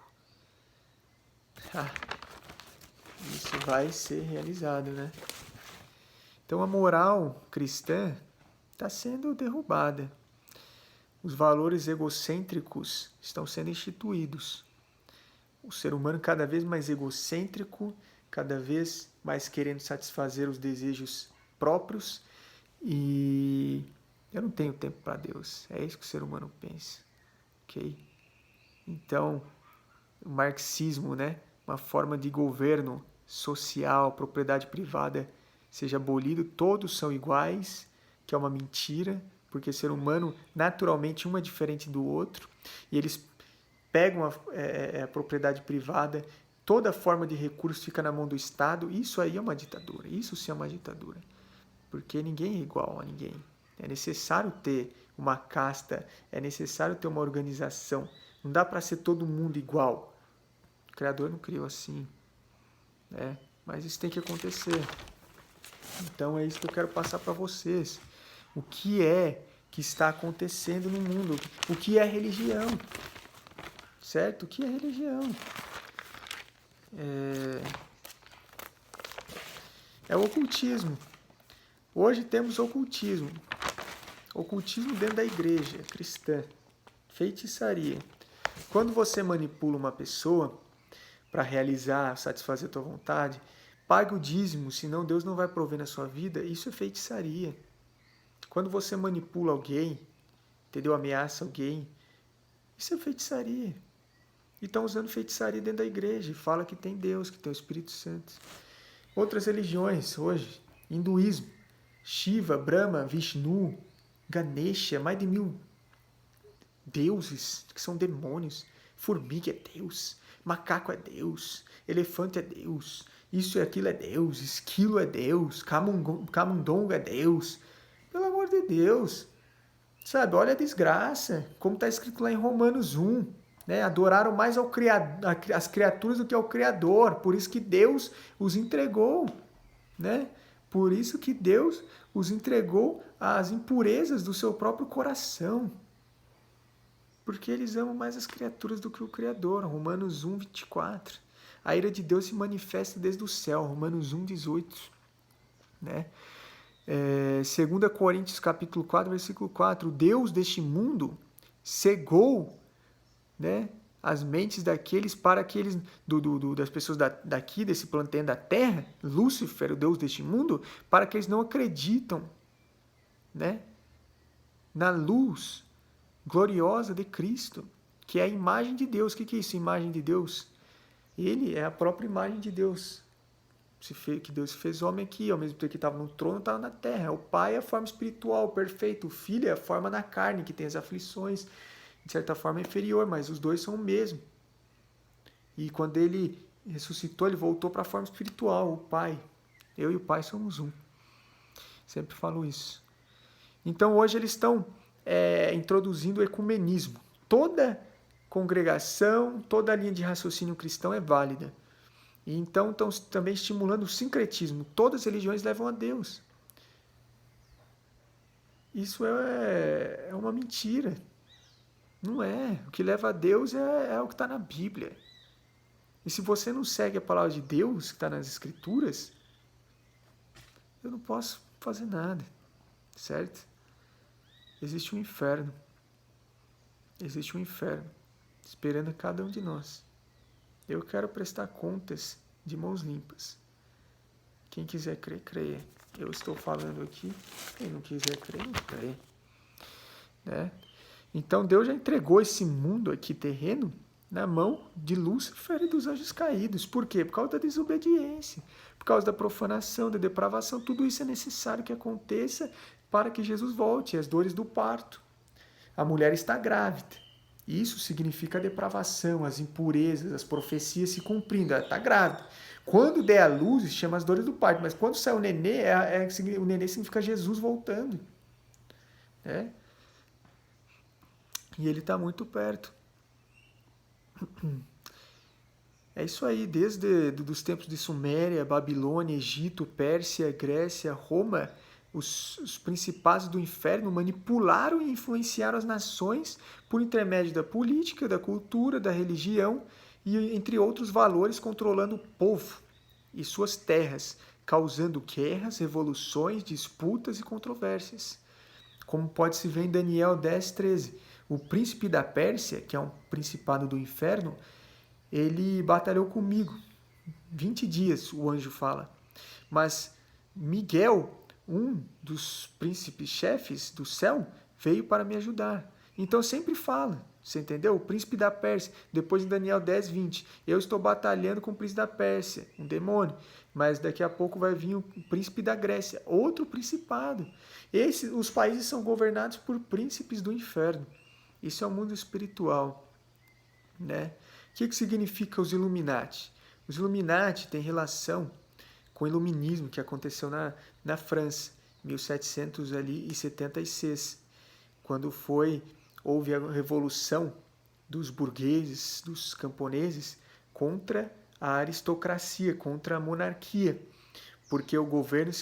Isso vai ser realizado, né? Então a moral cristã está sendo derrubada. Os valores egocêntricos estão sendo instituídos. O ser humano cada vez mais egocêntrico, cada vez mais querendo satisfazer os desejos próprios e eu não tenho tempo para Deus. É isso que o ser humano pensa, ok? Então, o marxismo, né? Uma forma de governo social, propriedade privada, seja abolido, todos são iguais, que é uma mentira, porque ser humano, naturalmente, um é diferente do outro, e eles pegam a propriedade privada, toda forma de recurso fica na mão do Estado, isso aí é uma ditadura, isso sim é uma ditadura, porque ninguém é igual a ninguém. É necessário ter uma casta, é necessário ter uma organização, não dá para ser todo mundo igual. O Criador não criou assim, né? Mas isso tem que acontecer. Então é isso que eu quero passar para vocês. O que é que está acontecendo no mundo? O que é religião? Certo? O que é religião? É o ocultismo. Hoje temos ocultismo. Ocultismo dentro da igreja cristã. Feitiçaria. Quando você manipula uma pessoa para realizar, satisfazer a tua vontade, pague o dízimo, senão Deus não vai prover na sua vida. Isso é feitiçaria. Quando você manipula alguém, entendeu? Ameaça alguém, isso é feitiçaria. E estão usando feitiçaria dentro da igreja. E fala que tem Deus, que tem o Espírito Santo. Outras religiões hoje, hinduísmo, Shiva, Brahma, Vishnu, Ganesha, mais de 1000 deuses que são demônios. Formiga é Deus, macaco é Deus, elefante é Deus. isso e aquilo é Deus, esquilo é Deus, camundongo é Deus. Pelo amor de Deus, sabe? Olha a desgraça, como está escrito lá em Romanos 1. Né? Adoraram mais as criaturas do que ao Criador, por isso que Deus os entregou. Né? Por isso que Deus os entregou às impurezas do seu próprio coração. Porque eles amam mais as criaturas do que o Criador. Romanos 1, 24. A ira de Deus se manifesta desde o céu. Romanos 1, 18. Né? 2 Coríntios capítulo 4, versículo 4. O Deus deste mundo cegou, né, as mentes daqueles para que eles, das pessoas daqui, desse planeta da Terra, Lúcifer, o Deus deste mundo, para que eles não acreditam, né, na luz gloriosa de Cristo, que é a imagem de Deus. O que é isso, imagem de Deus? Ele é a própria imagem de Deus. Que Deus fez homem aqui, ao mesmo tempo que estava no trono, estava na terra. O Pai é a forma espiritual perfeita, o Filho é a forma na carne, que tem as aflições, de certa forma inferior, mas os dois são o mesmo. E quando ele ressuscitou, ele voltou para a forma espiritual, o Pai. Eu e o Pai somos um. Sempre falo isso. Então hoje eles estão introduzindo o ecumenismo. Toda congregação, toda linha de raciocínio cristão é válida. E então estão também estimulando o sincretismo. Todas as religiões levam a Deus. Isso é uma mentira. Não é. O que leva a Deus é o que está na Bíblia. E se você não segue a palavra de Deus, que está nas Escrituras, eu não posso fazer nada. Certo? Existe um inferno. Existe um inferno esperando cada um de nós. Eu quero prestar contas de mãos limpas. Quem quiser crer, creia. Eu estou falando aqui. Quem não quiser crer, não crê. Né? Então Deus já entregou esse mundo aqui terreno na mão de Lúcifer e dos anjos caídos. Por quê? Por causa da desobediência, por causa da profanação, da depravação. Tudo isso é necessário que aconteça para que Jesus volte. As dores do parto. A mulher está grávida. Isso significa a depravação, as impurezas, as profecias se cumprindo. Ela está grávida. Quando der a luz, chama as dores do parto. Mas quando sai o nenê, o nenê significa Jesus voltando. Né? E ele está muito perto. É isso aí, desde os tempos de Suméria, Babilônia, Egito, Pérsia, Grécia, Roma, os principados do inferno manipularam e influenciaram as nações por intermédio da política, da cultura, da religião e entre outros valores, controlando o povo e suas terras, causando guerras, revoluções, disputas e controvérsias. Como pode se ver em Daniel 10, 13. O príncipe da Pérsia, que é um principado do inferno, ele batalhou comigo 20 dias, o anjo fala. Mas Miguel, um dos príncipes chefes do céu, veio para me ajudar. Então sempre fala, você entendeu? O príncipe da Pérsia, depois em Daniel 10, 20. Eu estou batalhando com o príncipe da Pérsia, um demônio. Mas daqui a pouco vai vir o príncipe da Grécia, outro principado. Os países são governados por príncipes do inferno. Isso é o mundo espiritual. Né? O que significa os Illuminati? Os Illuminati têm relação com o iluminismo que aconteceu na França, 1776, quando houve a revolução dos burgueses, dos camponeses, contra a aristocracia, contra a monarquia, porque o governo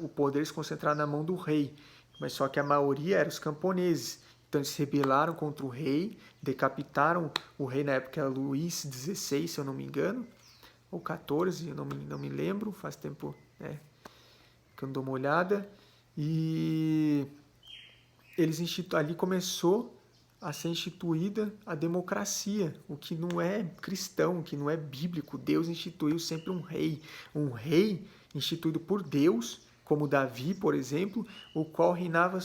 o poder se concentrava na mão do rei, mas só que a maioria eram os camponeses. Então eles se rebelaram contra o rei, decapitaram o rei, na época era Luís XVI, se eu não me engano, ou 14, eu não me lembro, faz tempo que eu não dou uma olhada. E ali começou a ser instituída a democracia, o que não é cristão, o que não é bíblico. Deus instituiu sempre um rei instituído por Deus, como Davi, por exemplo, o qual reinava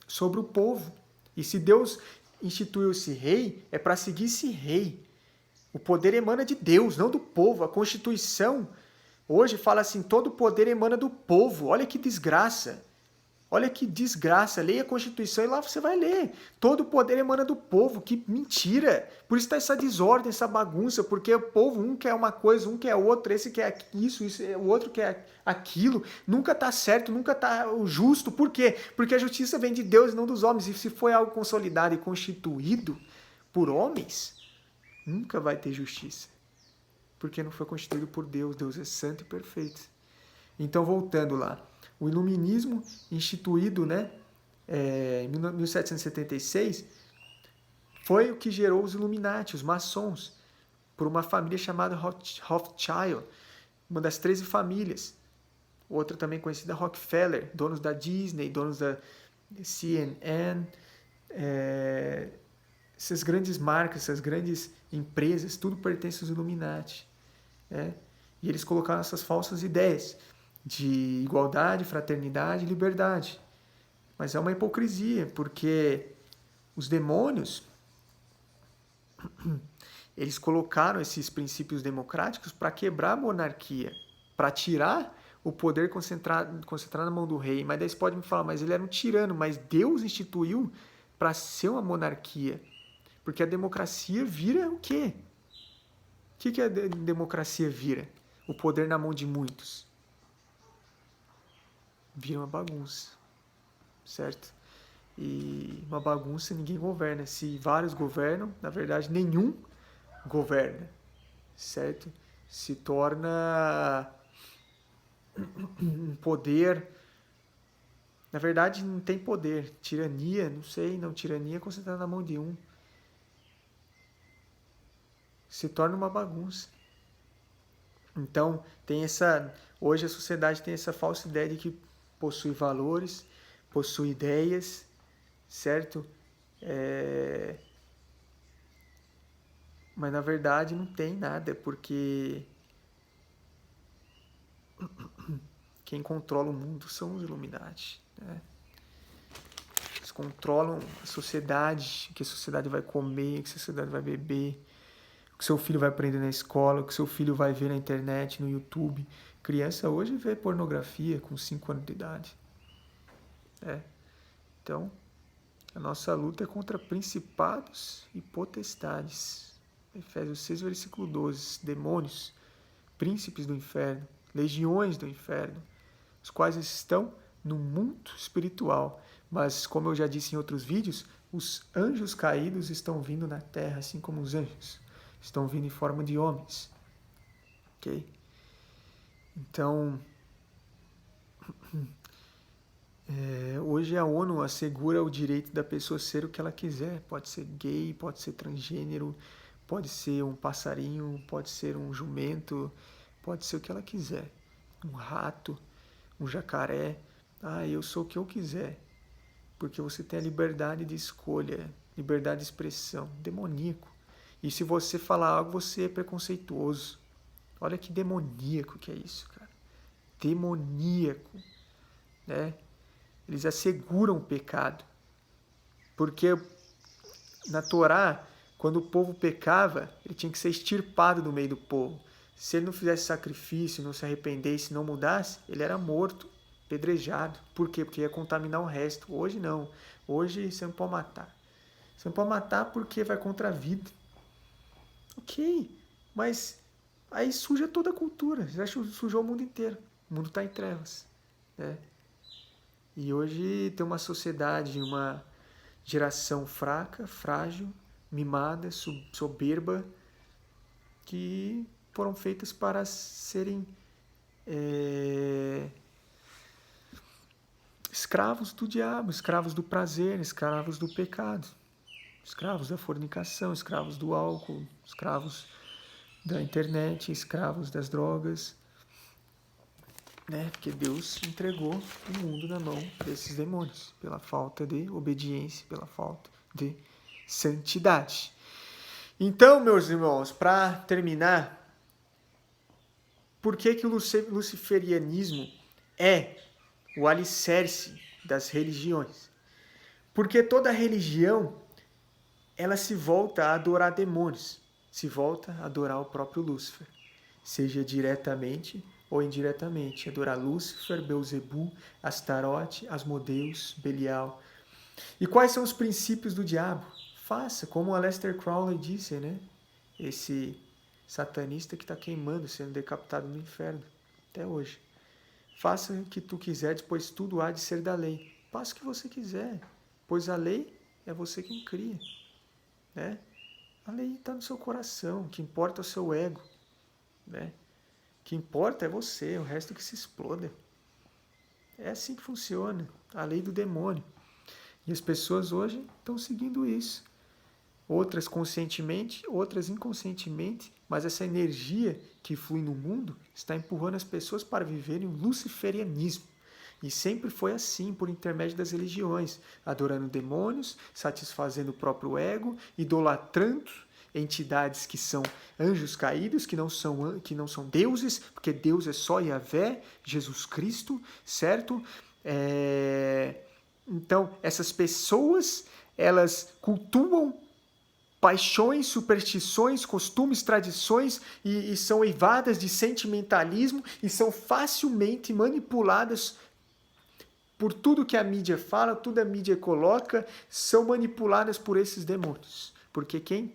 sobre o povo. E se Deus instituiu esse rei, é para seguir esse rei. O poder emana de Deus, não do povo. A Constituição hoje fala assim, todo o poder emana do povo. Olha que desgraça. Olha que desgraça. Leia a Constituição e lá você vai ler. Todo o poder emana do povo. Que mentira. Por isso está essa desordem, essa bagunça. Porque o povo, um quer uma coisa, um quer outra, esse quer isso, o outro quer aquilo. Nunca está certo, nunca está justo. Por quê? Porque a justiça vem de Deus e não dos homens. E se foi algo consolidado e constituído por homens, nunca vai ter justiça. Porque não foi constituído por Deus. Deus é santo e perfeito. Então, voltando lá. O iluminismo, instituído, né, em 1776, foi o que gerou os Illuminati, os maçons, por uma família chamada Rothschild, uma das 13 famílias. Outra também conhecida, Rockefeller, donos da Disney, donos da CNN, essas grandes marcas, essas grandes empresas, tudo pertence aos Illuminati. E eles colocaram essas falsas ideias de igualdade, fraternidade e liberdade. Mas é uma hipocrisia, porque os demônios, eles colocaram esses princípios democráticos para quebrar a monarquia, para tirar o poder concentrar na mão do rei. Mas daí você pode me falar, mas ele era um tirano, mas Deus instituiu para ser uma monarquia. Porque a democracia vira o quê? O que a democracia vira? O poder na mão de muitos. Vira uma bagunça, certo? E uma bagunça ninguém governa. Se vários governam, na verdade nenhum governa, certo? Se torna um poder. Na verdade não tem poder. Tirania, não sei, não. Tirania é concentrada na mão de um. Se torna uma bagunça. Então, hoje a sociedade tem essa falsa ideia de que possui valores, possui ideias, certo? Mas na verdade não tem nada, porque quem controla o mundo são os Illuminati, né? Eles controlam a sociedade, o que a sociedade vai comer, o que a sociedade vai beber, o que seu filho vai aprender na escola, o que seu filho vai ver na internet, no YouTube. Criança hoje vê pornografia com 5 anos de idade. Então, a nossa luta é contra principados e potestades. Efésios 6, versículo 12. Demônios, príncipes do inferno, legiões do inferno, os quais estão no mundo espiritual. Mas, como eu já disse em outros vídeos, os anjos caídos estão vindo na terra, assim como os anjos. Estão vindo em forma de homens. Ok? Então, hoje a ONU assegura o direito da pessoa ser o que ela quiser. Pode ser gay, pode ser transgênero, pode ser um passarinho, pode ser um jumento, pode ser o que ela quiser. Um rato, um jacaré. Eu sou o que eu quiser. Porque você tem a liberdade de escolha, liberdade de expressão. Demoníaco. E se você falar algo, você é preconceituoso. Olha que demoníaco que é isso, cara. Demoníaco, né? Eles asseguram o pecado. Porque na Torá, quando o povo pecava, ele tinha que ser extirpado do meio do povo. Se ele não fizesse sacrifício, não se arrependesse, não mudasse, ele era morto, apedrejado. Por quê? Porque ia contaminar o resto. Hoje não. Hoje você não pode matar. Você não pode matar porque vai contra a vida. Ok, mas aí suja toda a cultura. Já sujou o mundo inteiro. O mundo está em trevas, né? E hoje tem uma sociedade, uma geração fraca, frágil, mimada, soberba, que foram feitas para serem escravos do diabo, escravos do prazer, escravos do pecado, escravos da fornicação, escravos do álcool, escravos da internet, escravos das drogas, né? Porque Deus entregou o mundo na mão desses demônios, pela falta de obediência, pela falta de santidade. Então, meus irmãos, para terminar, por que o luciferianismo é o alicerce das religiões? Porque toda religião, ela se volta a adorar demônios, se volta a adorar o próprio Lúcifer, seja diretamente ou indiretamente. Adorar Lúcifer, Beelzebul, Astarote, Asmodeus, Belial. E quais são os princípios do diabo? Faça, como Aleister Crowley disse, né? Esse satanista que está queimando, sendo decapitado no inferno, até hoje. Faça o que tu quiseres, pois tudo há de ser da lei. Faça o que você quiser, pois a lei é você quem cria, né? A lei está no seu coração, o que importa é o seu ego, né? O que importa é você, o resto que se exploda. É assim que funciona, a lei do demônio. E as pessoas hoje estão seguindo isso. Outras conscientemente, outras inconscientemente, mas essa energia que flui no mundo está empurrando as pessoas para viverem o luciferianismo. E sempre foi assim, por intermédio das religiões, adorando demônios, satisfazendo o próprio ego, idolatrando entidades que são anjos caídos, que não são deuses, porque Deus é só Yahvé, Jesus Cristo, certo? Então, essas pessoas, elas cultuam paixões, superstições, costumes, tradições e são eivadas de sentimentalismo e são facilmente manipuladas por tudo que a mídia fala, tudo a mídia coloca, são manipuladas por esses demônios. Porque quem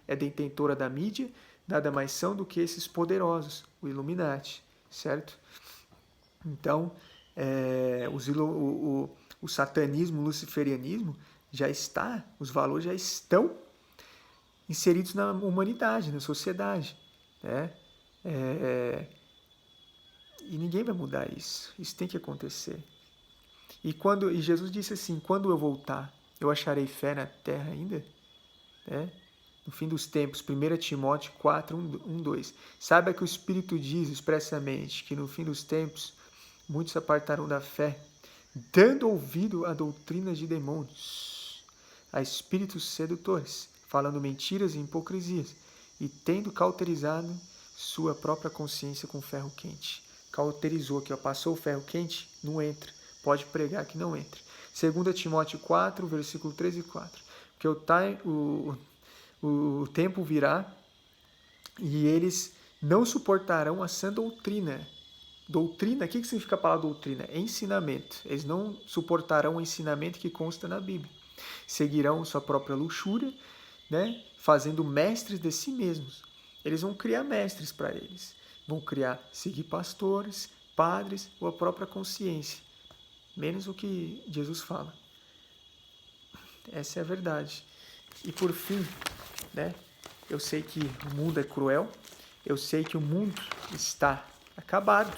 é detentora da mídia, nada mais são do que esses poderosos, o Illuminati, certo? Então, o satanismo, o luciferianismo, os valores já estão inseridos na humanidade, na sociedade, né? E ninguém vai mudar isso. Isso tem que acontecer. E Jesus disse assim, quando eu voltar, eu acharei fé na terra ainda? Né? No fim dos tempos, 1 Timóteo 4, 1, 2. Saiba que o Espírito diz expressamente que no fim dos tempos, muitos se apartarão da fé, dando ouvido a doutrinas de demônios, a espíritos sedutores, falando mentiras e hipocrisias, e tendo cauterizado sua própria consciência com ferro quente. Cauterizou aqui, passou o ferro quente, não entra. Pode pregar que não entra. 2 Timóteo 4, versículo 3 e 4. Porque o tempo virá e eles não suportarão a sã doutrina. Doutrina, o que significa a palavra doutrina? Ensinamento. Eles não suportarão o ensinamento que consta na Bíblia. Seguirão sua própria luxúria, né? Fazendo mestres de si mesmos. Eles vão criar mestres para eles. Vão seguir pastores, padres ou a própria consciência. Menos o que Jesus fala. Essa é a verdade. E por fim, né? Eu sei que o mundo é cruel. Eu sei que o mundo está acabado.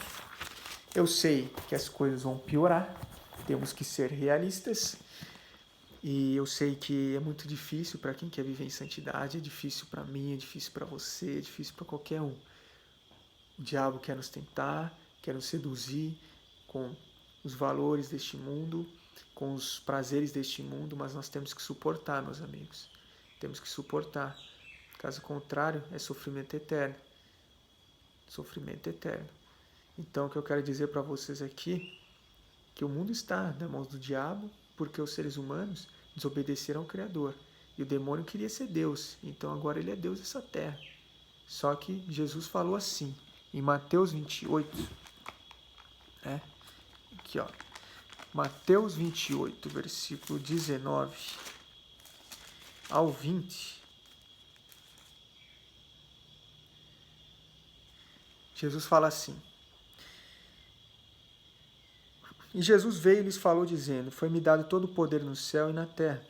Eu sei que as coisas vão piorar. Temos que ser realistas. E eu sei que é muito difícil para quem quer viver em santidade. É difícil para mim, é difícil para você, é difícil para qualquer um. O diabo quer nos tentar, quer nos seduzir com os valores deste mundo, com os prazeres deste mundo, mas nós temos que suportar, meus amigos. Temos que suportar. Caso contrário, é sofrimento eterno. Sofrimento eterno. Então, o que eu quero dizer para vocês aqui, que o mundo está nas mãos do diabo, porque os seres humanos desobedeceram ao Criador. E o demônio queria ser Deus, então agora ele é Deus dessa terra. Só que Jesus falou assim, em Mateus 28, né? Aqui, ó. Mateus 28, versículo 19 ao 20. Jesus fala assim. E Jesus veio e lhes falou, dizendo, foi-me dado todo o poder no céu e na terra.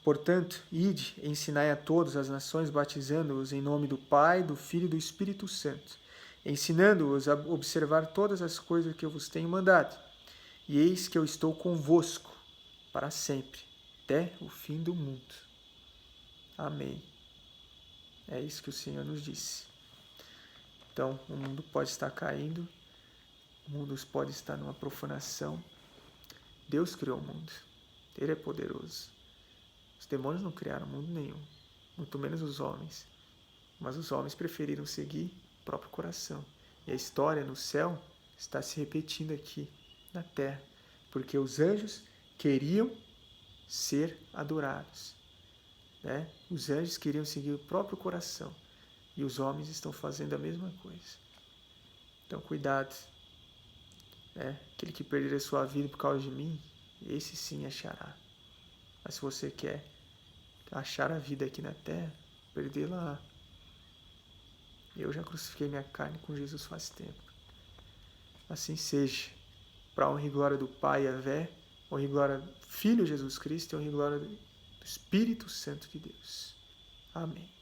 Portanto, ide, ensinai a todas as nações, batizando-os em nome do Pai, do Filho e do Espírito Santo, ensinando-os a observar todas as coisas que eu vos tenho mandado. E eis que eu estou convosco para sempre, até o fim do mundo. Amém. É isso que o Senhor nos disse. Então, o mundo pode estar caindo, o mundo pode estar numa profanação. Deus criou o mundo. Ele é poderoso. Os demônios não criaram mundo nenhum, muito menos os homens. Mas os homens preferiram seguir o próprio coração. E a história no céu está se repetindo aqui na terra, porque os anjos queriam ser adorados, né? Os anjos queriam seguir o próprio coração e os homens estão fazendo a mesma coisa. Então, cuidado. Aquele que perder a sua vida por causa de mim, esse sim achará. Mas se você quer achar a vida aqui na terra, perdê-la. Eu já crucifiquei minha carne com Jesus faz tempo. Assim seja. Para a honra e glória do Pai, Yahvé, honra e glória do Filho Jesus Cristo e honra e glória do Espírito Santo de Deus. Amém.